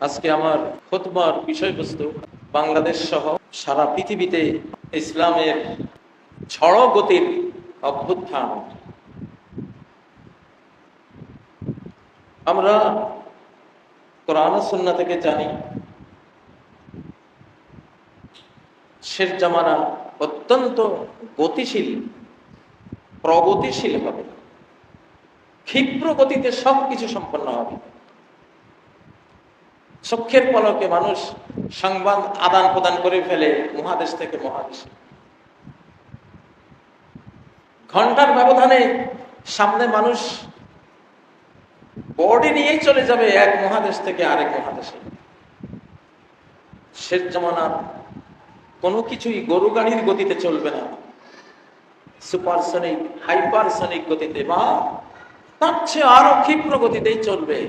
আজকে আমার খুতবার বিষয়বস্তু বাংলাদেশ সহ সারা পৃথিবীতে ইসলামের ঝড় গতির অভ্যুত্থান। আমরা কোরআন ও সুন্নাহ থেকে জানি শেষ জামানা অত্যন্ত গতিশীল, প্রগতিশীল হবে, ক্ষিপ্র গতিতে সবকিছু সম্পন্ন হবে। চক্ষের পলকে মানুষ সংবাদ আদান প্রদান করে ফেলে মহাদেশ থেকে মহাদেশে। ঘন্টার ব্যবধানে সামনে মানুষ বডি নিয়েই চলে যাবে এক মহাদেশ থেকে আরেক মহাদেশে। শেষ জামানার কোনো কিছুই গরু গাড়ির গতিতে চলবে না, সুপারসনিক হাইপারসনিক গতিতে বা তার চেয়ে আরো ক্ষিপ্র গতিতেই চলবে।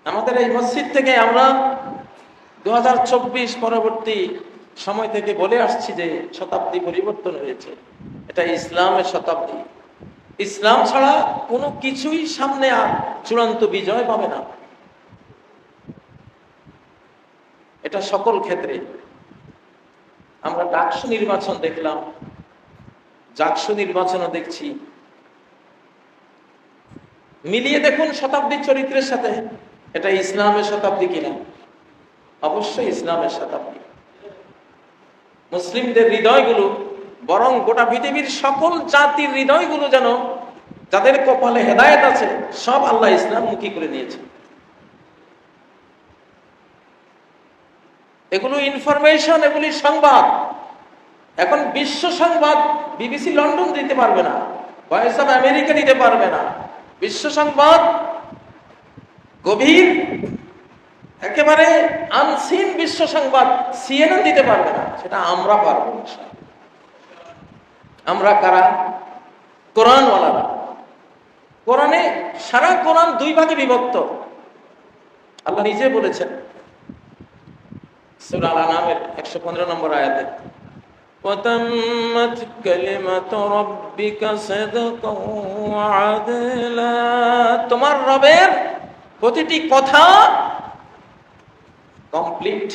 আমাদের এই মসজিদ থেকে আমরা 2024 পরবর্তী সময় থেকে বলে আসছি যে শতাব্দী পরিবর্তন হয়েছে, এটা ইসলামের শতাব্দী। ইসলাম ছাড়া কোনো কিছুই সামনে আর চূড়ান্ত বিজয় পাবে না, এটা সকল ক্ষেত্রে। আমরা ডাকসু নির্বাচন দেখলাম, জাকসু নির্বাচনও দেখছি। মিলিয়ে দেখুন শতাব্দীর চরিত্রের সাথে এটা ইসলামের শতাব্দী কিনা। অবশ্যই ইসলামের শতাব্দী। মুসলিমদের হৃদয়গুলো বরং গোটা পৃথিবীর সকল জাতির হৃদয়গুলো যেন যাদের কপালে হেদায়েত আছে সব আল্লাহ ইসলাম মুখী করে নিয়েছে। এগুলো ইনফরমেশন, এগুলি সংবাদ। এখন বিশ্ব সংবাদ বিবিসি লন্ডন দিতে পারবে না, ভয়েস অফ আমেরিকা দিতে পারবে না। বিশ্ব সংবাদ গভীর একেবারে আনসিন বিশ্ব সংবাদ সিএনএন দিতে পারবে না, সেটা আমরা পারবো। আমরা কারা? কোরআনওয়ালারা। কোরআনে সারা কোরআন দুই ভাগে বিভক্ত। আল্লাহ নিজে বলেছেন সূরা আল-আনআমের 115 নম্বর আয়াতে, ওয়াতাম্মাত কালিমাতু রাব্বিকা সিদকাও ওয়া আদলা। তোমার রবের প্রতিটি কথা কমপ্লিট,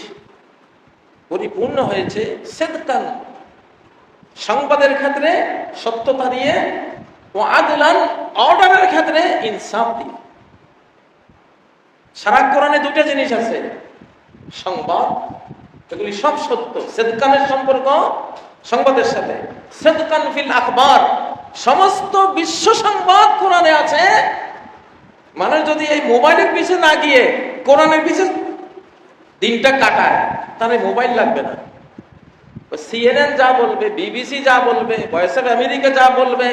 পরিপূর্ণ হয়েছে। সিদকান সংবাদের ক্ষেত্রে সত্যতা দিয়ে, ওয়া আদলান অর্ডারের ক্ষেত্রে ইনসাফ দিয়ে। সারা কোরআনে দুটো জিনিস আছে, সংবাদ, এগুলি সব সত্য। সিদকানের সম্পর্ক সংবাদের সাথে। সিদকান ফিল আখবার, সমস্ত বিশ্ব সংবাদ কোরআনে আছে। মানুষ যদি এই মোবাইলের পিছে না গিয়ে কোরআনের পিছে দিনটা কাটায় তাহলে মোবাইল লাগবে না। সিএনএন যা বলবে, বিবিসি যা বলবে, ভয়েস অফ আমেরিকা যা বলবে,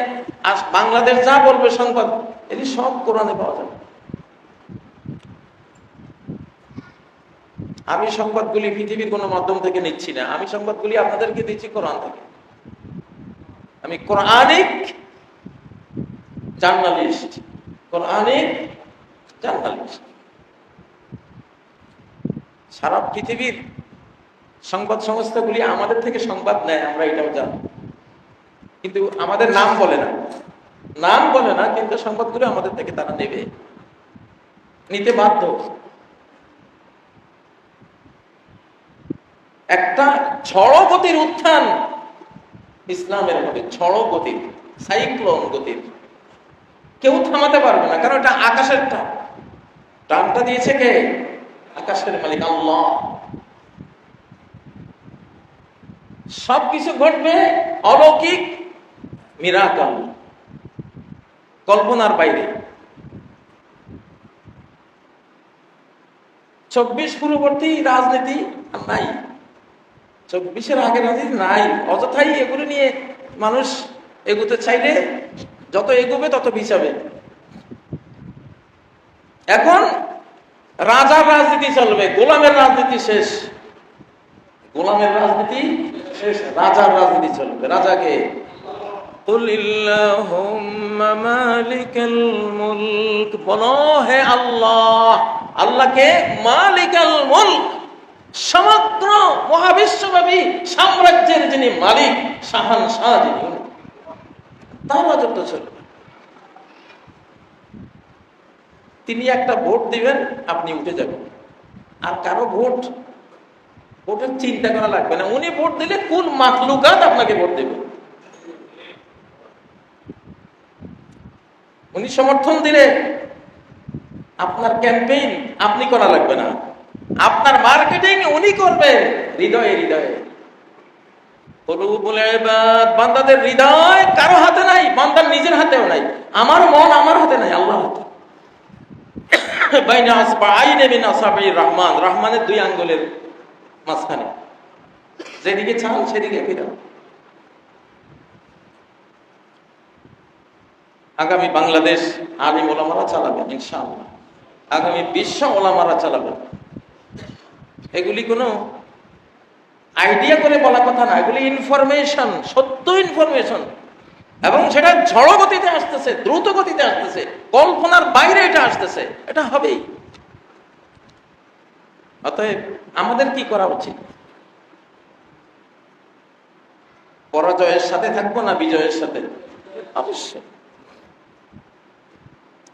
আর বাংলাদেশ যা বলবে সংবাদ, এটি সব কোরআনে পাওয়া যাবে। আমি সংবাদগুলি পৃথিবীর কোনো মাধ্যম থেকে নিচ্ছি না, আমি সংবাদগুলি আপনাদেরকে দিচ্ছি কোরআন থেকে। আমি কোরআনিক জার্নালিস্ট, কোরআনিক জার্নালিস্ট। সারা পৃথিবীর সংবাদ সংস্থাগুলি আমাদের থেকে সংবাদ নেয়, আমরা এটাও জানি, কিন্তু আমাদের নাম বলে না, নাম বলে না, কিন্তু সংবাদগুলো আমাদের থেকে তারা নেবে, নিতে বাধ্য। একটা ঝড় গতির উত্থান ইসলামের হবে, ঝড় গতির, সাইক্লোন গতির। কেউ থামাতে পারবে না, কারণ এটা আকাশের টান। টানটা দিয়েছে কে? আকাশের মালিক আল্লাহ। সবকিছু ঘটবে অলৌকিক, মিরাকল, কল্পনার বাইরে। 24 পূর্ববর্তী রাজনীতি নাই, 24-এর আগের রাজনীতি নাই। অযথাই এগুলো নিয়ে মানুষ এগোতে চাইলে যত এগোবে তত পিছাবে। এখন রাজার রাজনীতি চলবে, গোলামের রাজনীতি শেষ। গোলামের রাজনীতি শেষ, রাজার রাজনীতি চলবে। রাজাকে কুলিল্লাহুম্মা মালিকাল মুলক, বলো হে আল্লাহ, আল্লাহকে মালিকাল মুলক, সমগ্র মহাবিশ্বব্যাপী সাম্রাজ্যের যিনি মালিক, শাহানশাহ যিনি, তার রাজত্ব চলবে। তিনি একটা ভোট দিবেন, আপনি উঠে যাবেন। আর কারো ভোটের চিন্তা করা লাগবে না। উনি ভোট দিলে কোন মাখলুকাত আপনাকে ভোট দেবে, উনি সমর্থন দিলে আপনার ক্যাম্পেইন আপনি করা লাগবে না, আপনার মার্কেটিং উনি করবে হৃদয়ে হৃদয়ে। বান্দাদের হৃদয় কারো হাতে নাই, বান্দার নিজের হাতেও নাই। আমার মন আমার হাতে নাই, আল্লাহর হাতে। রহমান, রহমানের দুই আঙ্গুলের মাঝখানে, যেদিকে চান সেদিকে ফিরান। আগামী বাংলাদেশ আলিম ওলামারা চালাবেন ইনশাআল্লাহ, আগামী বিশ্ব ওলামারা চালাবেন। এগুলি কোনো আইডিয়া করে বলা কথা না, এগুলি ইনফরমেশন, সত্য ইনফরমেশন, এবং সেটা ঝড় গতিতে আসতেছে, দ্রুত গতিতে আসতেছে, কল্পনার বাইরে এটা আসতেছে, এটা হবেই। অতএব আমাদের কি করা উচিত? পরাজয়ের সাথে থাকবো না বিজয়ের সাথে? অবশ্যই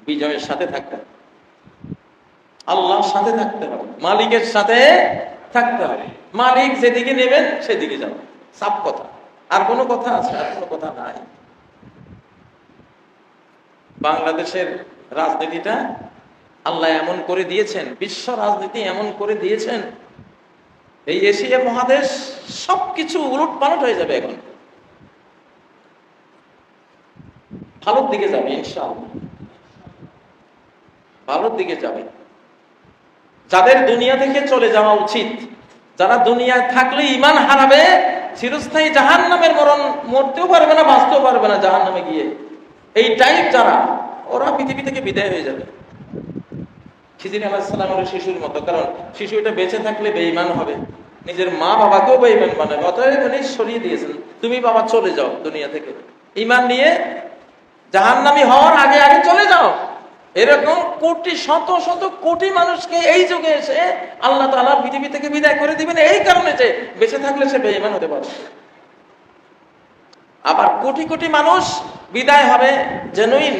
বিজয়ের সাথে থাকতে, আল্লাহর সাথে থাকতে হবে, মালিকের সাথে থাকতে হবে। মালিক যেদিকে নেবেন সেদিকে যাবেন, সাফ কথা। আর কোনো কথা আছে? আর কোনো কথা নাই। বাংলাদেশের রাজনীতিটা আল্লাহ এমন করে দিয়েছেন, বিশ্ব রাজনীতি এমন করে দিয়েছেন, এই এশিয়া মহাদেশ সবকিছু উলট পালট হয়ে যাবে। এখন ভালোর দিকে যাবে ইনশাআল্লাহ, ভালোর দিকে যাবে। যাদের দুনিয়া থেকে চলে যাওয়া উচিত, যারা দুনিয়ায় থাকলে ঈমান হারাবে, চিরস্থায়ী জাহান্নামের মরণ, মরতেও পারবে না, বাঁচতেও পারবে না জাহান্নামে গিয়ে, এই টাইপ যারা, ওরা পৃথিবী থেকে বিদায় হয়ে যাবে। খিজির আলাইহিস সালামের শিশুর মতো। কারণ শিশু এটা বেঁচে থাকলে বেঈমান হবে, নিজের মা বাবাকেও বেঈমান বানাবে। অতএব উনি সরিয়ে দিয়েছেন, তুমি বাবা চলে যাও দুনিয়া থেকে, ঈমান নিয়ে জাহান্নামী হওয়ার আগে আগে চলে যাও। এরকম কোটি, শত শত কোটি মানুষকে এই যুগে এসে আল্লাহ তাআলা পৃথিবী থেকে বিদায় করে দিবেন, এই কারণে যে বেঁচে থাকলে সে বেঈমান হতে পারে। আবার কোটি কোটি মানুষ বিদায় হবে, জেনুইন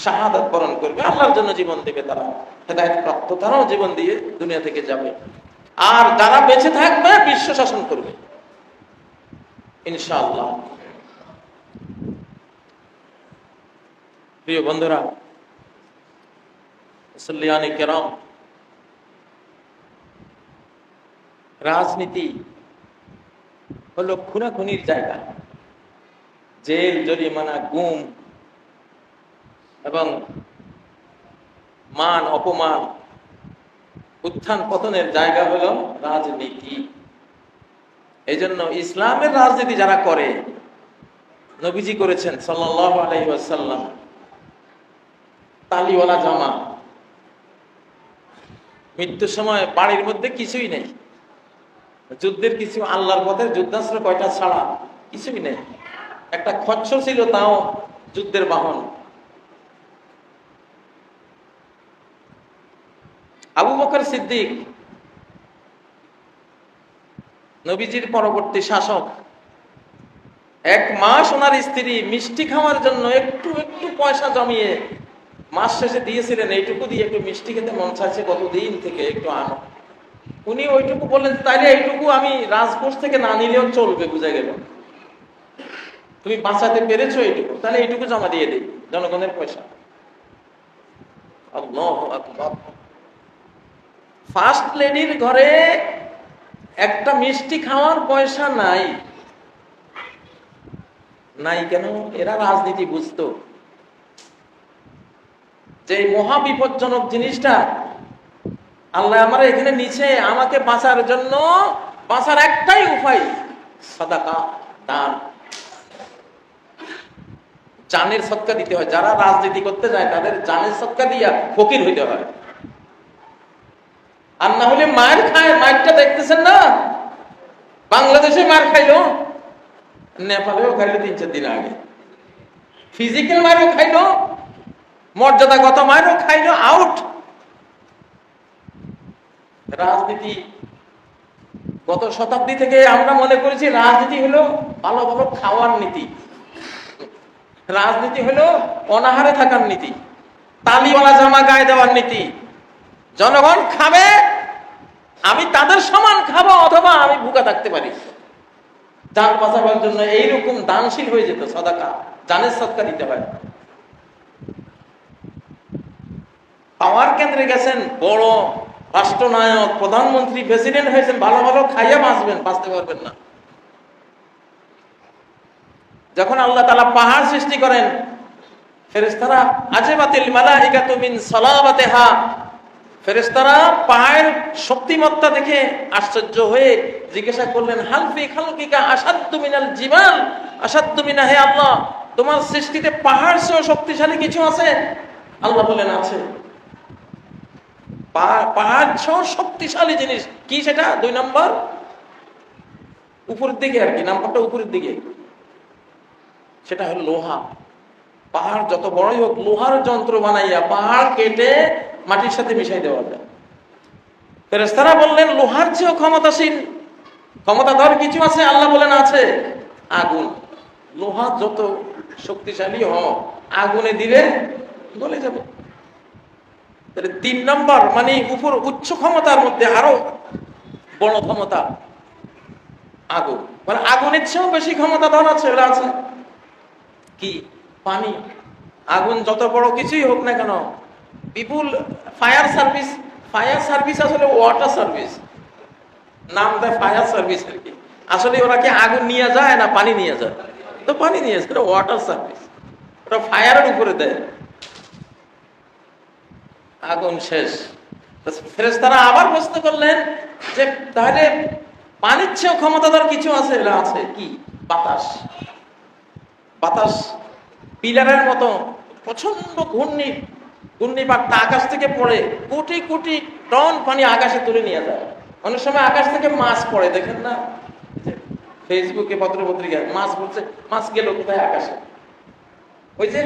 শাহাদাত বরণ করবে, আল্লাহর জন্য জীবন দেবে, তারা হেদায়েত প্রাপ্ত, তারাও জীবন দিয়ে দুনিয়া থেকে যাবে। আর যারা বেঁচে থাকবে বিশ্ব শাসন করবে ইনশাআল্লাহ। প্রিয় বন্ধুরা, মুসল্লিয়ানে কেরাম, রাজনীতি হলো খুনাখুনির জায়গা। জেল, জরিমানা, গুম এবং মান অপমান, উত্থান পতনের জায়গা হলো রাজনীতি। এই জন্য ইসলামের রাজনীতি যারা করে, নবীজি করেছেন সাল্লাল্লাহু আলাইহি ওয়াসাল্লাম, তালিওয়ালা জামা, মৃত্যুর সময় বাড়ির মধ্যে কিছুই নেই, যুদ্ধের কিছু, আল্লাহর পথে যুদ্ধাস্ত্র কয়টা ছাড়া কিছুই নেই। একটা খচ্চর ছিল, তাও যুদ্ধের বাহন। আবু বকর সিদ্দিক, নবীজির পরবর্তী শাসক, 1 মাস ওনার স্ত্রী মিষ্টি খাওয়ার জন্য একটু একটু পয়সা জমিয়ে মাস শেষে দিয়েছিলেন, এইটুকু দিয়ে একটু মিষ্টি খেতে মন চাইছে কতদিন থেকে, একটু আনো। উনি ওইটুকু বললেন, তাইলে এইটুকু আমি রাজকোষ থেকে না নিলেও চলবে, বুঝা গেল, তুমি বাঁচাতে পেরেছো এইটুকু, তাহলে এইটুকু জমা দিয়ে দিই, জনগণের পয়সা। আল্লাহু আকবার। ফার্স্ট লেডির ঘরে একটা মিষ্টি খাওয়ার পয়সা নাই। নাই কেন? এরা রাজনীতি বুঝতো যে মহা বিপজ্জনক জিনিসটা, আল্লাহ আমার এখানে নিচে, আমাকে বাঁচার জন্য বাঁচার একটাই উপায় সাদাকা, দান, জানের সদকা দিতে হয়। যারা রাজনীতি করতে যায় তাদের জানের সদকা দিয়া ফকির হইতে হয়, আর না হলে মার খায়। মারটা দেখতেছেন না, বাংলাদেশে মার খাইলো, নেপালেও খাইলো 3-4 দিন আগে, ফিজিক্যাল মারও খাইলো, মর্যাদাগত মারও খাইলো, আউট। রাজনীতি গত শতাব্দী থেকে আমরা মনে করেছি রাজনীতি হলো ভালো ভালো খাওয়ার নীতি, রাজনীতি হলো অনাহারে থাকার নীতি, তালিওয়ালা জামা গায়ে দেওয়ার নীতি। জনগণ খাবে, আমি তাদের সমান খাবো, অথবা আমি ভুকা থাকতে পারি। জান বাঁচাবার জন্য এইরকম দানশীল হয়ে যেত, সাদাকা, জানের সদকা দিতে হয়। পাওয়ার কেন্দ্রে গেছেন, বড় রাষ্ট্রনায়ক, প্রধানমন্ত্রী, প্রেসিডেন্ট হয়েছেন, ভালো ভালো খাইয়া বাঁচবেন, বাঁচতে পারবেন না। যখন আল্লাহ তাআলা পাহাড় সৃষ্টি করেন, ফেরেশতারা আজাবাতিল মালাইকাতু মিন সালাবাতিহা, ফেরেশতারা পাহাড়ের শক্তিমত্তা দেখে আশ্চর্য হয়ে জিজ্ঞাসা করলেন, হাল ফি খালকিকা আসাদ্দু মিনাল জিবাল আসাদ্দু মিনা, হে আল্লাহ, তোমার সৃষ্টিতে পাহাড় চেয়ে শক্তিশালী কিছু আছে? আল্লাহ বলেন, আছে। পাহাড় চেয়ে শক্তিশালী জিনিস কি সেটা? 2 নম্বর, উপরের দিকে আর কি, নাম্বারটা উপরের দিকে, সেটা হলো লোহা। পাহাড় যত বড়ই হোক, লোহার যন্ত্র বানাইয়া পাহাড় কেটে মাটির সাথে মিশাই দেওয়া যায়। ফেরেশতারা বললেন, লোহার চেয়েও ক্ষমতাশীল, ক্ষমতাধর কিছু আছে? আল্লাহ বলেন, আছে। আগুন। লোহা যত শক্তিশালী হোক, আগুনে দিলে গলে যাবে। 3 নম্বর, মানে উপর উচ্চ ক্ষমতার মধ্যে আরো বড় ক্ষমতা, আগুন। মানে আগুনের চেয়েও বেশি ক্ষমতাধর আছে, ওরা আছে কি? পানি। আগুন যত বড় কিছুই হোক না কেন, বিপুল ফায়ার সার্ভিস, ফায়ার সার্ভিস আসলে ওয়াটার সার্ভিস, নাম দেয় ফায়ার সার্ভিস আর কি। আসলে ওরা কি আগুন নিয়ে যায় না পানি নিয়ে যায়? তো পানি নিয়ে যায়, ওয়াটার সার্ভিস। ওরা ফায়ারের উপরে দেয়। আগুন শেষ। ফেরেশতারা আবার প্রশ্ন করলেন যে তাহলে পানির চেয়েও ক্ষমতাধর কিছু আছে? আছে কি? বাতাস। বাতাস পিলারের মতো প্রচন্ড ঘূর্ণিপাকটা আকাশ থেকে পড়ে কোটি কোটি টন পানি আকাশে তুলে নিয়ে যায়। অনেক সময় আকাশ থেকে মাছ পড়ে, দেখেন না ফেসবুকে, পত্র পত্রিকায়, মাছ বলছে, মাছ গেল কোথায়? আকাশে। ওই যে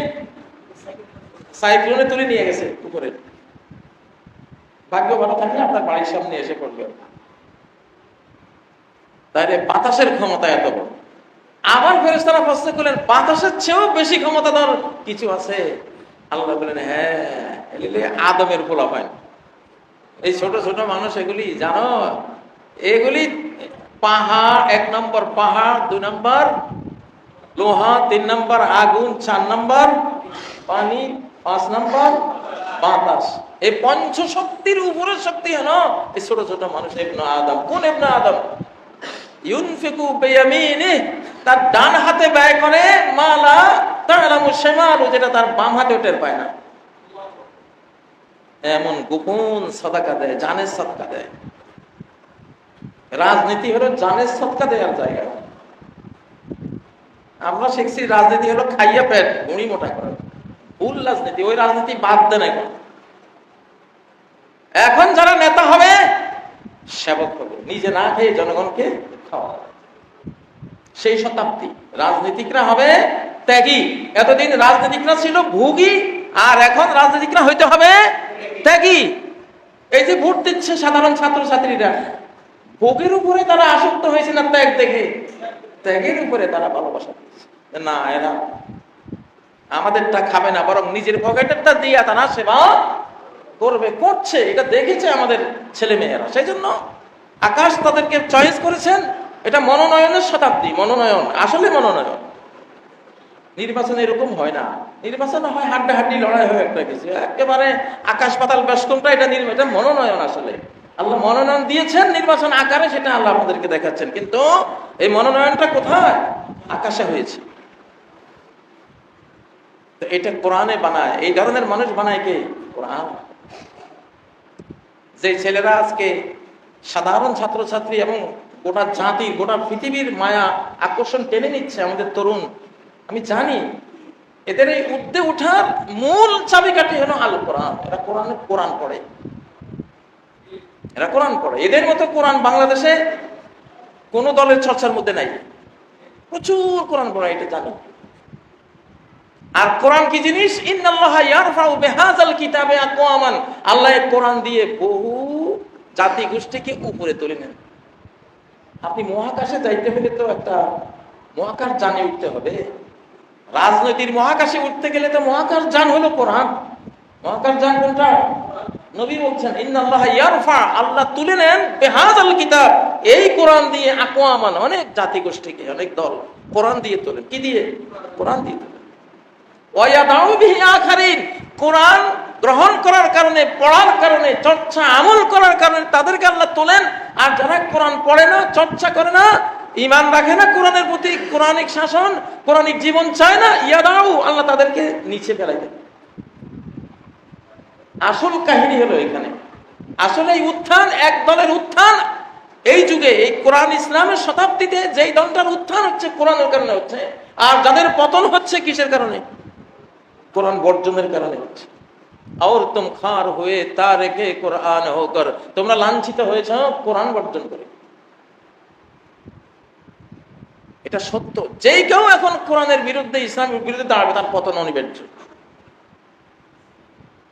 সাইক্লোনে তুলে নিয়ে গেছে উপরে। ভাগ্য ভালো থাকলে আপনার বাড়ির সামনে এসে পড়বে। তাহলে বাতাসের ক্ষমতা এত বড়। আবার ফেরেশতারা প্রশ্ন করলেন, বাতাসের চেয়েও বেশি ক্ষমতাধর কিছু আছে? আল্লাহ বলেন, হ্যাঁ, এগুলি আদমের পোলাপাইন, এই ছোট ছোট মানুষ, এগুলি জানো, এগুলি পাহাড়। 1 নম্বর পাহাড়, 2 নম্বর লোহা, 3 নম্বর আগুন, 4 নম্বর পানি, 5 নম্বর বাতাস। এই পঞ্চশক্তির উপরের শক্তি হলো এই ছোট ছোট মানুষ, ইবনে আদম। কোন ইবনে আদম? ইউনফিকু বিয়ামিনিহি, তার ডান হাতে ব্যয় করে, মালা তা'লামু শিমালু, যেটা তার বাম হাতে টের পায় না। এমন গোপন সাদাকা দেয়, জানের সাদকা দেয়। রাজনীতি হলো জানের সাদকা দেওয়ার জায়গা। আমরা শিখছি রাজনীতি হলো খাইয়া পেট গুঁড়ি মোটা করা। ভুল রাজনীতি, ওই রাজনীতি বাদ দেন। এখন যারা নেতা হবে, সেবক হবে, নিজে না খেয়ে জনগণকে খাওয়া। সেই শতাব্দী রাজনীতিকরা হবে ত্যাগী। এতদিন রাজনীতিকরা ছিল ভোগী, আর এখন রাজনীতিকরা হইতে হবে ত্যাগী। এই যে ভোট দিচ্ছে সাধারণ ছাত্রছাত্রীরা, ভোগের উপরে তারা আসক্ত হয়েছে না ত্যাগ দেখে? ত্যাগের উপরে তারা ভালোবাসা দিচ্ছে। না, এরা আমাদেরটা খাবে না, বরং নিজের পকেটেরটা দিয়ে তারা সেবা করবে, করছে। এটা দেখেছে আমাদের ছেলে মেয়েরা। সেই জন্য আকাশ তাদেরকে চয়েস করেছেন। এটা মনোনয়নের শতাব্দী। মনোনয়ন আসলে মনোনয়ন। নির্বাচন এরকম হয় না। নির্বাচন হয় হাড্ডাহাড্ডি লড়াই হয় একটা কিছু, একেবারে আকাশ পাতাল বেষ্টনটা। এটা মনোনয়ন। আসলে আল্লাহ মনোনয়ন দিয়েছেন নির্বাচন আকারে, সেটা আল্লাহ আমাদেরকে দেখাচ্ছেন। কিন্তু এই মনোনয়নটা কোথায়? আকাশে হয়েছে। তো এটা কোরআনে বানায়। এই ধরনের মানুষ বানায় কে? কোরআন। যে ছেলেরা আজকে সাধারণ ছাত্রছাত্রী এবং গোটা জাতির, গোটা পৃথিবীর মায়া আকর্ষণ টেনে নিচ্ছে আমাদের তরুণ, আমি জানি এদের এই উর্ধে ওঠার মূল চাবিকাঠি হলো আল কোরআন। এরা কোরআন পড়ে, এরা কোরআন পড়ে। এদের মতো কোরআন বাংলাদেশে কোন দলের চর্চার মধ্যে নাই। প্রচুর কোরআন পড়ে, এটা জানি। আর কোরআন কি জিনিস? ইন্নাল্লাহা ইয়ারফাউ বিহাযাল কিতাবি আকওয়ামান, আল্লাহ কোরআন দিয়ে বহু জাতি গোষ্ঠীকে উপরে তুলে নেন। আপনি মহাকাশে যাইতে হলে তো একটা মহাকাশ যানে উঠতে হবে। রাজনৈতিক মহাকাশে উঠতে গেলে তো মহাকাশ যান হলো কোরআন। মহাকাশ যান কোনটা? নবী বলছেন ইন্নাল্লাহ ইয়ারফা, আল্লাহ তুলে নেন বিহাযাল কিতাব, এই কোরআন দিয়ে আকওয়ামান, অনেক জাতিগোষ্ঠীকে, অনেক দল কোরআন দিয়ে তোলেন। কি দিয়ে? কোরআন দিয়ে তোলেন। ওয়া ইয়াদাউ বিহি আখারিন, কোরআন গ্রহণ করার কারণে, পড়ার কারণে, চর্চা আমল করার কারণে তাদেরকে আল্লাহ তোলেন। আর যারা কোরআন পড়ে না, চর্চা করে না, ঈমান রাখে না কোরআনের প্রতি, কোরআনিক শাসন, কোরআনিক জীবন চায় না, ইয়াদাউ, আল্লাহ তাদেরকে নিচে ফেলাই দেন। আসল কাহিনী হলো এখানে। আসলে এই উত্থান, এক দলের উত্থান এই যুগে, এই কোরআন ইসলামের শতাব্দীতে যেই দলটার উত্থান হচ্ছে কোরআনের কারণে হচ্ছে, আর যাদের পতন হচ্ছে কিসের কারণে? কোরআন বর্জনের কারণে হচ্ছে। और तुम खार हुए तारिके कुरान होकर, তোমরা লাঞ্ছিত হয়েছ কোরআন বর্জন করে। এটা সত্য। যেই কেউ এখন কোরআনের বিরুদ্ধে, ইসলামের বিরুদ্ধে দাঁড়াবে, তার পতন অনিবার্য।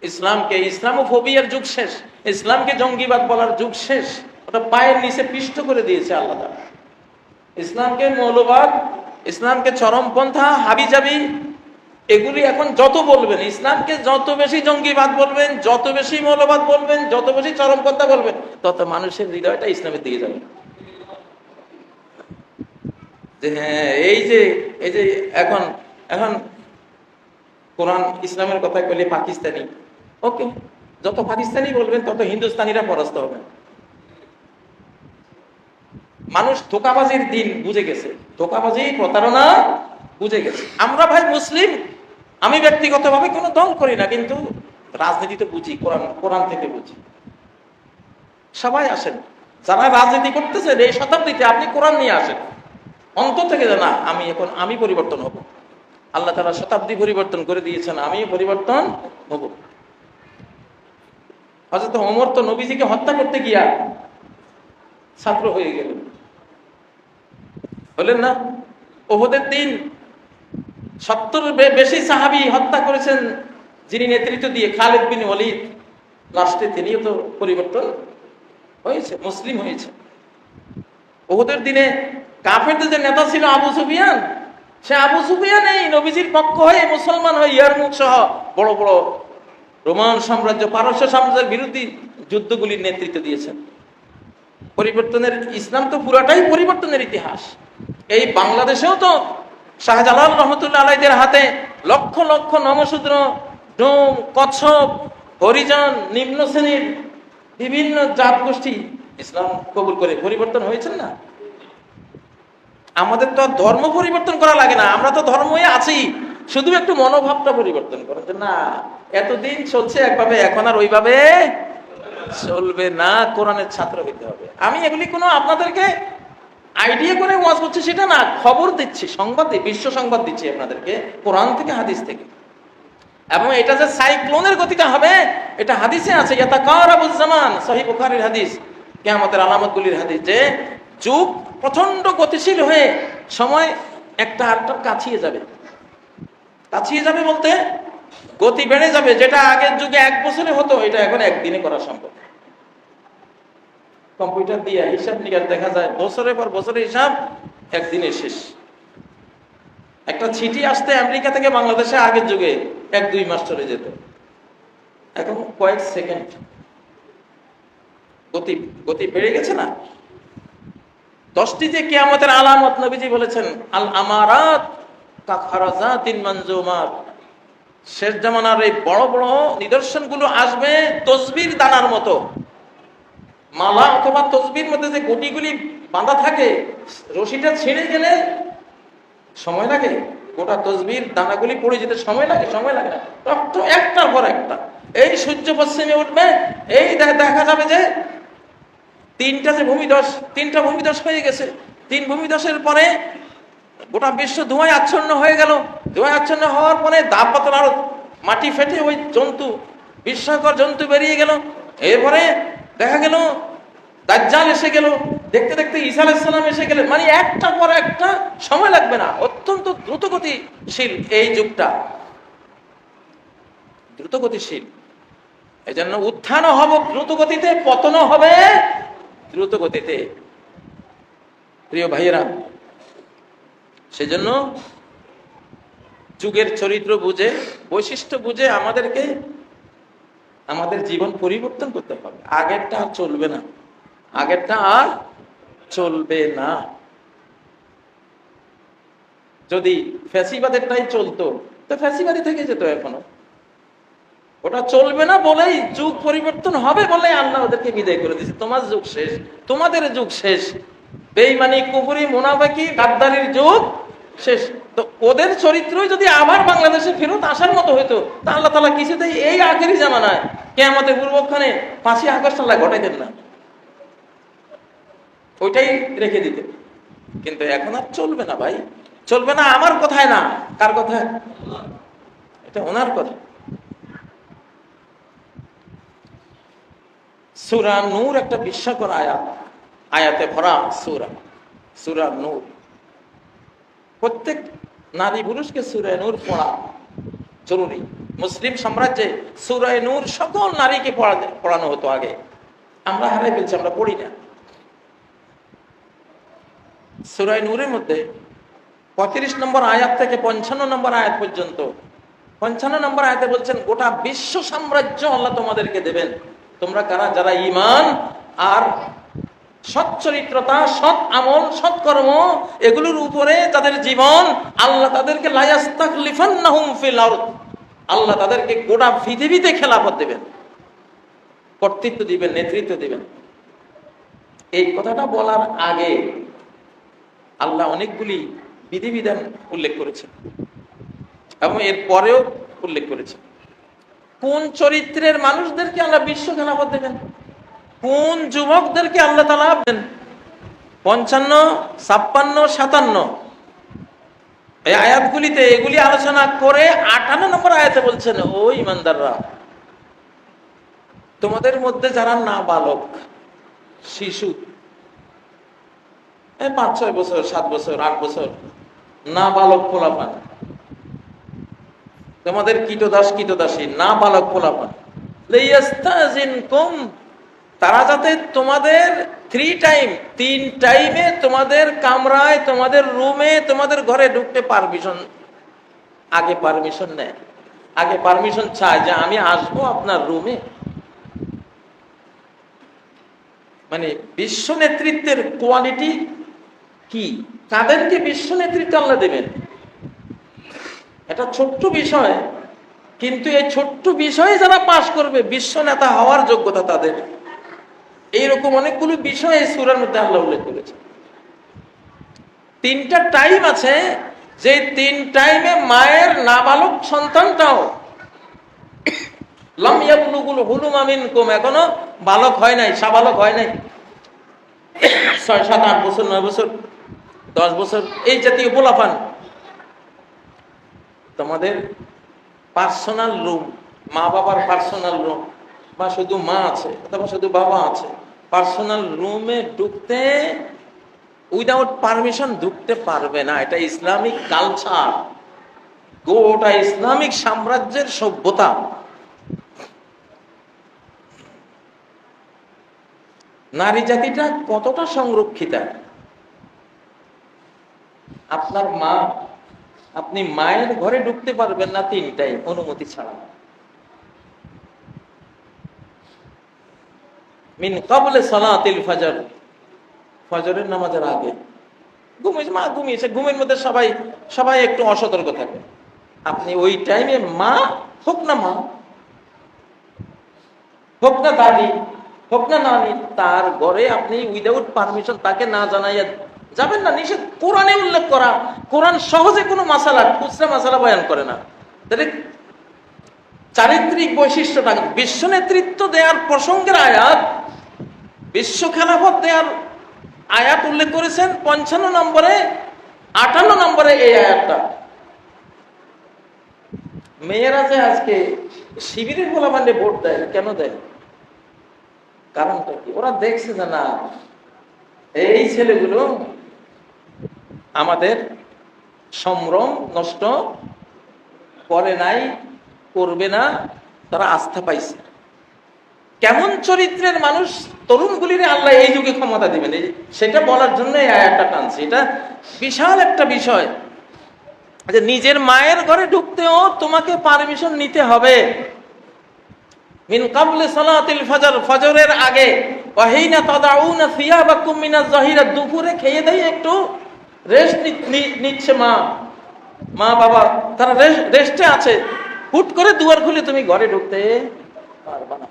ইসলামকে, ইসলামোফোবিয়ার যুগ শেষ, ইসলামকে জঙ্গিবাদ বলার যুগ শেষ। ওটা পায়ের নিচে পিষ্ট করে দিয়েছে আল্লাহ তাআলা। ইসলামকে মৌলবাদ, ইসলামকে চরমপন্থা, হাবিজাবি, এগুলি এখন যত বলবেন, ইসলামকে যত বেশি জঙ্গিবাদ বলবেন, যত বেশি মৌলবাদ বলবেন, যত বেশি চরমপন্থা বলবেন, তত মানুষের হৃদয়টা ইসলামের দিকে যাবে। যে হ্যাঁ, এই যে এখন এখন কোরআন ইসলামের কথা বলে পাকিস্তানি, ওকে, যত পাকিস্তানি বলবেন তত হিন্দুস্তানিরা পরাস্ত হবে। মানুষ ধোঁকাবাজির দিন বুঝে গেছে, ধোঁকাবাজি, প্রতারণা বুঝে গেছে। আমরা ভাই মুসলিম, আমি ব্যক্তিগতভাবে কোনো দল করি না, কিন্তু রাজনীতিতে বুঝি, কোরআন থেকে বুঝি। সবাই আসেন, যারা রাজনীতি করতেছেন এই শতাব্দীতে, আপনি কোরআন নিয়ে আসেন অন্তর থেকে, যে না, আমি পরিবর্তন হব। আল্লাহ তাআলা শতাব্দী পরিবর্তন করে দিয়েছেন, আমিও পরিবর্তন হব। হযরত ওমর তো নবীজিকে হত্যা করতে গিয়া ছাত্র হয়ে গেলেন, বলেন না? উহুদের দিন 70 বেশি সাহাবী হত্যা করেছেন যিনি নেতৃত্ব দিয়ে, খালিদ বিন ওয়ালিদ। লাস্টে তিনিও তো পরিবর্তন হয়েছে, মুসলিম হয়েছে। উহুদের দিনে কাফেরদের যে নেতা ছিল আবু সুফিয়ান, সে আবু সুফিয়ান এই নবীজির পক্ষ হয়ে মুসলমান হয়ে ইয়ারমুক সহ বড় বড় রোমান সাম্রাজ্য, পারস্য সাম্রাজ্যের বিরোধী যুদ্ধগুলির নেতৃত্ব দিয়েছেন। পরিবর্তনের, ইসলাম তো পুরাটাই পরিবর্তনের ইতিহাস। এই বাংলাদেশেও তো শাহজালাল রহমতুল্লাহ আলাইহির হাতে লক্ষ লক্ষ নমশূদ্র, ডোম, কচ্ছপ, হরিজন, নিম্ন শ্রেণীর বিভিন্ন জাত গোষ্ঠী ইসলাম কবুল করে পরিবর্তন হয়েছেন না? আমাদের তো ধর্ম পরিবর্তন করা লাগে না, আমরা তো ধর্মই আছি, শুধু একটু মনোভাবটা পরিবর্তন করেন যে না, এতদিন চলছে একভাবে, এখন আর ওইভাবে চলবে না, কোরআনের ছাত্র হইতে হবে। আমি এগুলি কোনো আপনাদেরকে আইডিয়া করে ওয়াজ করছি সেটা না, খবর দিচ্ছি, সংবাদ, বিশ্ব সংবাদ দিচ্ছি আপনাদেরকে কোরআন থেকে, হাদিস থেকে। এবং এটা যে সাইক্লোনের গতিটা হবে, এটা হাদিসে আছে, ইয়াতাকারাবুজ জামান, সহিহ বুখারীর হাদিস, কিয়ামতের আলামতগুলির হাদিস, যে যুগ প্রচন্ড গতিশীল হয়ে সময় একটা আরেকটার কাছিয়ে যাবে। কাছিয়ে যাবে বলতে গতি বেড়ে যাবে, যেটা আগের যুগে 1 বছরে হতো, এটা এখন একদিনে করা সম্ভব। কম্পিউটার দিয়ে হিসাব নিকাশ দেখা যায়, বছরের পর বছরের হিসাব একদিনে শেষ। একটা চিঠি আসতে আমেরিকা থেকে বাংলাদেশে আগের যুগে 1-2 মাস চলে যেত, এখন কয়েক সেকেন্ড। গতি বেড়ে গেছে না? 10টি যে কিয়ামতের আলামত নবীজি বলেছেন, আল আমারাত কা খারাজাতিন মানজুমাত, শেষ জামানার এই বড় বড় নিদর্শনগুলো আসবে তসবির দানার মতো। মালা অথবা তসবির মধ্যে যে গটিগুলি বাঁধা থাকে, রশিটা ছেড়ে গেলে সময় লাগে, গোটা তসবির দানাগুলি পড়ে যেতে সময় লাগে? সময় লাগে না, রক্ত একটার পর একটা। এই সূর্য পশ্চিমে উঠবে, এই দেখা যাবে যে 3টা ভূমিধস হয়ে গেছে। 3 ভূমিধসের পরে গোটা বিশ্ব ধোঁয়ায় আচ্ছন্ন হয়ে গেল। ধোঁয়ায় আচ্ছন্ন হওয়ার পরে দাঁত আরো মাটি ফেটে ওই জন্তু, বিস্ময়কর জন্তু বেরিয়ে গেল। এরপরে দেখা গেল দাজ্জাল এসে গেল, দেখতে দেখতে ঈসা আলাইহিস সালাম এসে গেলেন। মানে একটা পর একটা, সময় লাগবে না, অত্যন্ত দ্রুতগতিশীল এই যুগটা, দ্রুতগতিশীল। এই জন্য উত্থানও হবে দ্রুত গতিতে, পতনও হবে দ্রুত গতিতে। প্রিয় ভাইয়েরা, সেজন্য যুগের চরিত্র বুঝে, বৈশিষ্ট্য বুঝে আমাদেরকে আমাদের জীবন পরিবর্তন করতে হবে। আগেরটা আর চলবে না, আগেরটা আর চলবে না। যদি ফ্যাসিবাদেরটাই চলতো তো ফ্যাসিবাদী থেকে যেত এখনো। ওটা চলবে না বলেই, যুগ পরিবর্তন হবে বলে আল্লাহ ওদেরকে বিদায় করে দিয়েছে। তোমার যুগ শেষ, তোমাদের যুগ শেষ, বেঈমানি, কুফরি, মুনাফিকি, গাদ্দারির যুগ শেষ। তো ওদের চরিত্রই যদি আবার বাংলাদেশে ফেরত আসার মতো হইতো, তা আল্লাহ তাআলা কিছুতেই এই আখেরি জামানায় কিয়ামতের পূর্বক্ষণে 5ই আগস্ট আল্লাহ ঘটাইতেন না, ওইটাই রেখে দিতে। কিন্তু এখন আর চলবে না ভাই, চলবে না। আমার কথায় না, কার কথায়? এটা ওনার কথা। সূরা নূর একটা বিস্ময়কর আয়াত, আয়াতে ভরা সূরা, সূরা নূর। প্রত্যেক নারী পুরুষকে সূরা নূর পড়া জরুরি। মুসলিম সাম্রাজ্যে সূরা নূর সকল নারীকে পড়ানো হতো আগে। আমরা হারাই ফেলছি, আমরা পড়ি না। সূরা নূরের মধ্যে 35 নম্বর আয়াত থেকে 55 নম্বর আয়াত পর্যন্ত, 55 নম্বর আয়াতে বলছেন গোটা বিশ্ব সাম্রাজ্য আল্লাহ তোমাদেরকে দেবেন। তোমরা কারা? যারা ঈমান আর সৎ চরিত্রতা, সৎ আমল, সৎকর্ম এগুলোর উপরে তাদের জীবন, আল্লাহ তাদেরকে লা ইস্তাখলিফান্নাহুম ফিল আরদ, আল্লাহ তাদেরকে গোটা পৃথিবীতে খেলাফত দেবেন, কর্তৃত্ব দিবেন, নেতৃত্ব দিবেন। এই কথাটা বলার আগে আল্লাহ অনেকগুলি বিধিবিধান উল্লেখ করেছেন এবং এর পরেও উল্লেখ করেছেন। কোন চরিত্রের মানুষদেরকে আল্লাহ বিশ্ব খেলাফত দেবেন, কোন যুবকদেরকে আল্লাহ তাআলা দেবেন। 55, 56, 57 এই আয়াতগুলিতে এগুলি আলোচনা করে 58 নম্বর আয়াতে বলছেন, ও ঈমানদাররা, তোমাদের মধ্যে যারা নাবালক, শিশু, 5-6 বছর, 7 বছর, 8 বছর নাবালক পোলাপান, তোমাদের কীতদাস কীতদাসী নাবালক পোলাপান, লিয়াস্তাযিনকুম, তারা যাতে তোমাদের 3 টাইমে তোমাদের কামরায়, তোমাদের রুমে, তোমাদের ঘরে ঢুকতে আগে পারমিশন নেয়, আগে পারমিশন চায় যে আমি আসবো আপনার রুমে। মানে বিশ্ব নেতৃত্বের কোয়ালিটি কি, কাদেরকে বিশ্ব নেতৃত্ব আল্লাহ দেবেন? এটা ছোট্ট বিষয়, কিন্তু এই ছোট্ট বিষয়ে যারা পাশ করবে বিশ্ব নেতা হওয়ার যোগ্যতা তাদের। এইরকম অনেকগুলো বিষয় এই সূরার মধ্যে আল্লাহ উল্লেখ করেছে। 3টা টাইম আছে, যে 3 টাইমে মায়ের নাবালক সন্তানটাও লাম ইয়াবলুগুল হুলুমা মিনকুম, এখনো বালক হয় নাই, সাবালক হয় নাই, 6, 7, 8 বছর, 9 বছর, 10 বছর এই জাতীয় পোলাপান, তোমাদের পার্সোনাল রুম, মা বাবার পার্সোনাল রুম, বা শুধু মা আছে অথবা শুধু বাবা আছে, পার্সোনাল রুমে ঢুকতে উইদাউট পারমিশন ঢুকতে পারবে না। এটা ইসলামিক কালচার, গোটা ইসলামিক সাম্রাজ্যের সভ্যতা। নারী জাতিটা কতটা সংরক্ষিতা। আপনার মা, আপনি মায়ের ঘরে ঢুকতে পারবেন না 3 টাইম অনুমতি ছাড়া। মিন ক্বাবলি সালাতিল ফজর, ফজরের নামাজের আগে। মা ঘুমিয়েছে, ঘুমের মধ্যে সবাই একটু অসতর্ক থাকে, আপনি ওই টাইমে, মা হোক না মা, হোক না দাদি, হোক না নানি, তার ঘরে আপনি উইদাউট পারমিশন তাকে না জানাইয়া যাবেন না। নিষেধ কোরআনে উল্লেখ করা। কোরআন সহজে কোনো মাসালা, খুচরা মাসালা বয়ান করে না। তাহলে চারিত্রিক বৈশিষ্ট্যটা, বিশ্ব নেতৃত্ব দেওয়ার প্রসঙ্গের আয়াত, বিশ্ব খেলাফত দেওয়ার আয়াত উল্লেখ করেছেন 55 নম্বরে, 58 নম্বরে এই আয়াতটা। মেয়েরা যে আজকে শিবিরের গোলাবান্ডে ভোট দেয়, কেন দেয়? কারণটা কি? ওরা দেখছে যে না, এই ছেলেগুলো আমাদের সম্ভ্রম নষ্ট করে নাই, করবে না, তারা আস্থা পাইছে। কেমন চরিত্রের মানুষ তরুণগুলির আল্লাহ এই যুগে ক্ষমতা দিবেন, সেটা বলার জন্য এই আয়াতটা টানছে। এটা বিশাল একটা বিষয় যে নিজের মায়ের ঘরে ঢুকতেও তোমাকে পারমিশন নিতে হবে। মিন ক্বাবলি সালাতিল ফজর, ফজরের আগে, ওয়া হিনা তাদাউনা সিয়াবাকুম মিনাজ যাহিরা, দুপুরে খেয়ে দেই একটু রেস্ট নিচ্ছে মা বাবা, তারা রেস্টে আছে। হুট করে দুয়ার খুলে তুমি ঘরে ঢুকতে পারবা না।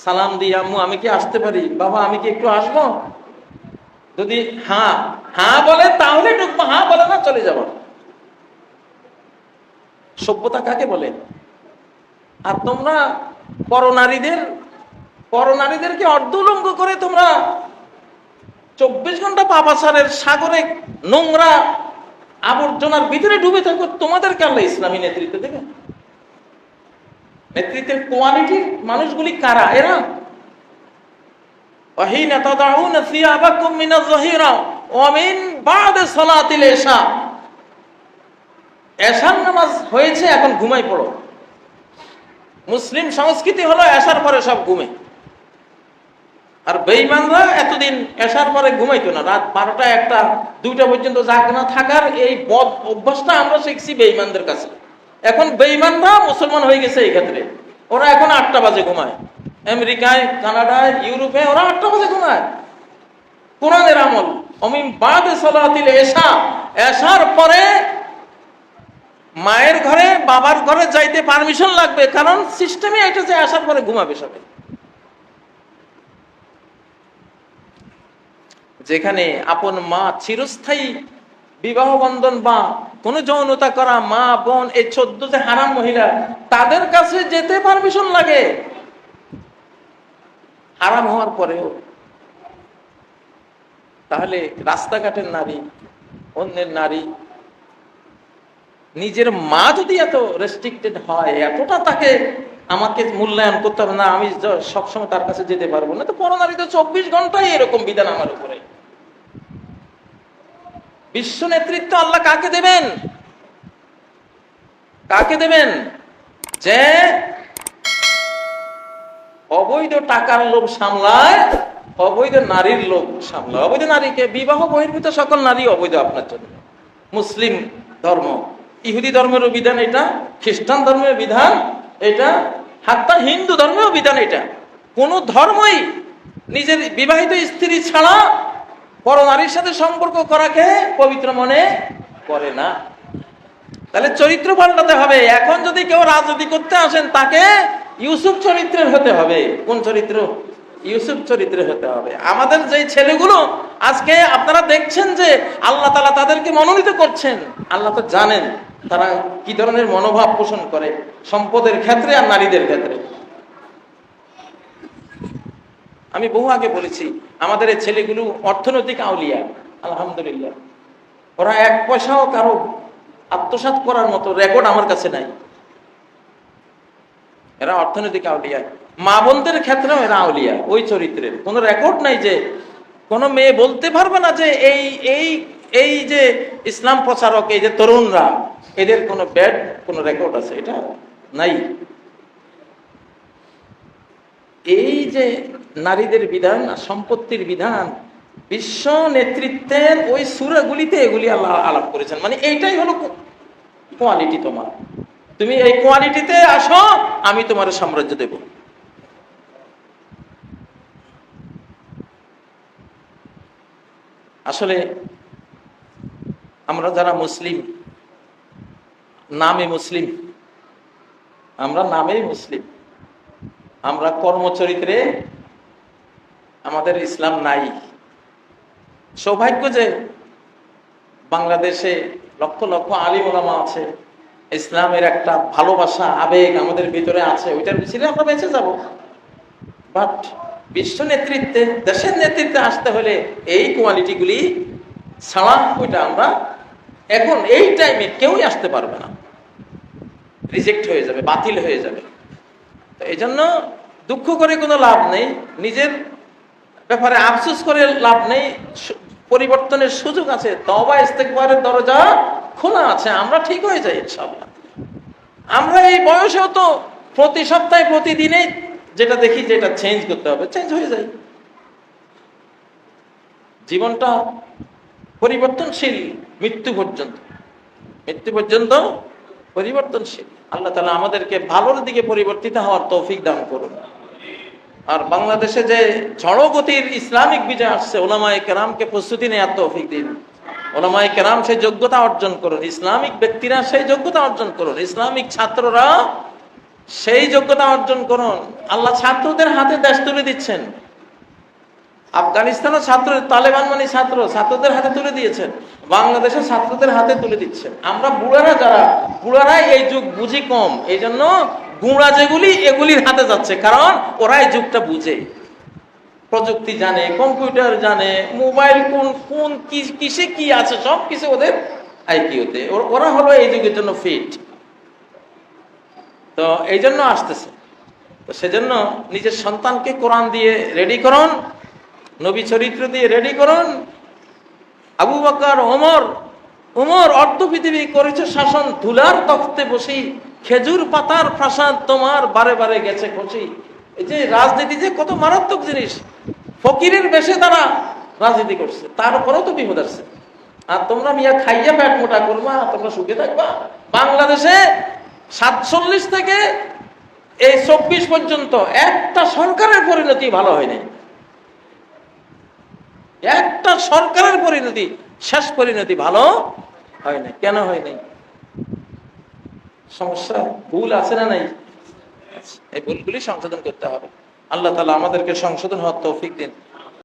সালাম দিয়ে, আম্মু আমি কি আসতে পারি, বাবা আমি কি একটু আসবো, যদি হ্যাঁ বলে তাহলে ঢুকবো, হ্যাঁ বলে না চলে যাবো। সভ্যতা কাকে বলে? আর তোমরা পরনারীদেরকে অর্ধলঙ্গ করে তোমরা 24 ঘন্টা পাপাচারের সাগরে নোংরা আবর্জনার ভিতরে ডুবে থাকো। তোমাদেরকে আল্লাহ ইসলামী নেতৃত্ব দেবে? নেতৃত্বের কোয়ালিটির মানুষগুলি কারা? এরা ওয়াহিনা তাদাউনা সিয়াবাকুম মিনাজ যাহিরা ওয়া মিন বা'দি সালাতিল ইশা, এশার নামাজ হয়েছে এখন ঘুমাই পড়ো। মুসলিম সংস্কৃতি হলো এশার পরে সব ঘুমে। আর বেঈমানরা এতদিন এশার পরে ঘুমাইতো না, রাত 12টা 1টা 2টা পর্যন্ত জাগনা থাকার এই বদ অভ্যাসটা আমরা শিখছি বেঈমানদের কাছে। এখন বেঈমানরা মুসলমান হয়ে গেছে এই ক্ষেত্রে, ওরা এখন 8টা বাজে ঘুমায়। আমেরিকায়, কানাডায়, ইউরোপে ওরা 8টা বাজে ঘুমায়। কোরআনের আমল অমিন বাদে সালাতিল ইশা, এশার পরে মায়ের ঘরে বাবার ঘরে যাইতে পারমিশন লাগবে, কারণ সিস্টেমে এটা যে এশার পরে ঘুমাবে সবাই। যেখানে আপন মা চিরস্থায়ী বিবাহ বন্ধন বা কোন যৌনতা করা মা বোন, এই 14 যে হারাম মহিলা, তাদের কাছে যেতে পারমিশন লাগে হারাম হওয়ার পরেও। তাহলে রাস্তাঘাটের নারী, অন্যের নারী, নিজের মা যদি এত রেস্ট্রিক্টেড হয়, এতটা তাকে আমাকে মূল্যায়ন করতে হবে না, আমি সবসময় তার কাছে যেতে পারবো না, তো পরনারী তো 24 ঘন্টাই এরকম বিধান আমার উপরে। বিশ্ব নেতৃত্ব আল্লাহ কাকে দেবেন? কাকে দেবেন? যে অবৈধ টাকার লোভ সামলায়, অবৈধ নারীর লোভ সামলায়। অবৈধ নারীকে, বিবাহ বহির্ভূত সকল নারী অবৈধ আপনার জন্য। মুসলিম ধর্ম, ইহুদি ধর্মেরও বিধান এটা, খ্রিস্টান ধর্মের বিধান এটা, হাত্তা হিন্দু ধর্মেও বিধান এটা। কোন ধর্মই নিজের বিবাহিত স্ত্রী ছাড়া পরনারীর সাথে সম্পর্ক করাকে পবিত্র মনে করে না। তাহলে চরিত্র পাল্টাতে হবে। এখন যদি কেউ রাজনীতি করতে আসেন, তাকে ইউসুফ চরিত্রের হতে হবে। কোন চরিত্র? ইউসুফ চরিত্রের হতে হবে। আমাদের যে ছেলেগুলো আজকে আপনারা দেখছেন যে আল্লাহ তাআলা তাদেরকে মনোনীত করছেন, আল্লাহ তো জানেন তারা কি ধরনের মনোভাব পোষণ করে সম্পদের ক্ষেত্রে আর নারীদের ক্ষেত্রে। আমি বহু আগে বলেছি, আমাদের এই ছেলেগুলো অর্থনৈতিক আউলিয়া, আলহামদুলিল্লাহ। ওরা 1 পয়সাও কারো আত্মসাৎ করার মতো রেকর্ড আমার কাছে নাই। এরা অর্থনৈতিক আউলিয়া। মা বোনদের ক্ষেত্রেও এরা আউলিয়া, ওই চরিত্রের কোনো রেকর্ড নাই। যে কোনো মেয়ে বলতে পারবে না যে এই যে ইসলাম প্রচারক, এই যে তরুণরা, এদের কোনো ব্যাড কোনো রেকর্ড আছে, এটা নাই। এই যে নারীদের বিধান, সম্পত্তির বিধান, বিশ্ব নেতৃত্বের ওই সূরাগুলিতে এগুলি আল্লাহ আলাপ করেছেন। মানে এইটাই হলো কোয়ালিটি তোমার। তুমি এই কোয়ালিটিতে আসো, আমি তোমার সাম্রাজ্য দেব। আসলে আমরা যারা মুসলিম, নামে মুসলিম, আমরা নামেই মুসলিম, আমরা কর্মচরিত্রে আমাদের ইসলাম নাই। সৌভাগ্য যে বাংলাদেশে লক্ষ লক্ষ আলিম ওলামা আছে, ইসলামের একটা ভালোবাসা, আবেগ আমাদের ভিতরে আছে, ওইটার পিছনে আমরা বেঁচে যাব। বাট বিশ্ব নেতৃত্বে, দেশের নেতৃত্বে আসতে হলে এই কোয়ালিটিগুলি ছাড়া ওইটা আমরা এখন এই টাইমে কেউই আসতে পারবে না, রিজেক্ট হয়ে যাবে, বাতিল হয়ে যাবে। তো এই জন্য দুঃখ করে কোনো লাভ নেই, নিজের ব্যাপারে আফসোস করে লাভ নেই। পরিবর্তনের সুযোগ আছে, তওবা ইস্তেগফারের দরজা খোলা আছে, আমরা ঠিক হয়ে যাই ইনশাআল্লাহ। আমরা এই বয়সেও তো প্রতি সপ্তাহে প্রতিদিনে যেটা দেখি যেটা চেঞ্জ করতে হবে, চেঞ্জ হয়ে যায়। জীবনটা পরিবর্তনশীল মৃত্যু পর্যন্ত, মৃত্যু পর্যন্ত পরিবর্তনশীল। আল্লাহ তাআলা আমাদেরকে ভালোর দিকে পরিবর্তিত হওয়ার তৌফিক দান করুন। আর বাংলাদেশে যে ঝড়ো গতির ইসলামিক বিজয় আসছে, ওলামায়ে কেরামকে প্রস্তুতি নেওয়ার তৌফিক দিন। ওলামায়ে কেরাম সেই যোগ্যতা অর্জন করুন, ইসলামিক ব্যক্তিরা সেই যোগ্যতা অর্জন করুন, ইসলামিক ছাত্ররা সেই যোগ্যতা অর্জন করুন। আল্লাহ ছাত্রদের হাতে দেশ তুলে দিচ্ছেন। আফগানিস্তানও ছাত্র, তালেবান মানে ছাত্রদের হাতে তুলে দিয়েছেন, বাংলাদেশের ছাত্রদের হাতে তুলে দিচ্ছেন। আমরা বুড়ারাই এই যুগ বুঝি কম, এই জন্য গুঁড়া যেগুলি এগুলির হাতে যাচ্ছে, কারণ ওরা এই যুগটা বুঝে, প্রযুক্তি জানে, কম্পিউটার জানে, মোবাইল কোন কিসে কি আছে সব কিছু ওদের আইকিউতে, ওরা হলো এই যুগের জন্য ফিট। তো এই জন্য আসতেছে। তো সেজন্য নিজের সন্তানকে কোরআন দিয়ে রেডি করুন, নবী চরিত্র দিয়ে রেডি করুন। আবু বকর, ওমর অর্ধ পৃথিবী করেছে শাসন, ধুলার তখ্তে বসি, খেজুর পাতার প্রাসাদ তোমার বারে বারে গেছে খসি। এই যে রাজনীতি যে কত মারাত্মক জিনিস, ফকিরের বেশে তারা রাজনীতি করছে, তারপরেও তো বিপদ আসছে। আর তোমরা মিয়া খাইয়া পেট মোটা করবা, তোমরা সুখে থাকবা। বাংলাদেশে 47 থেকে এই 24 পর্যন্ত একটা সরকারের পরিণতি ভালো হয়নি, একটা সরকারের পরিণতি, শেষ পরিণতি ভালো হয় না। কেন হয় নাই? সমস্যা, ভুল আছে না নাই? এই ভুলগুলি সংশোধন করতে হবে। আল্লাহ তাআলা আমাদেরকে সংশোধন হওয়ার তৌফিক দিন।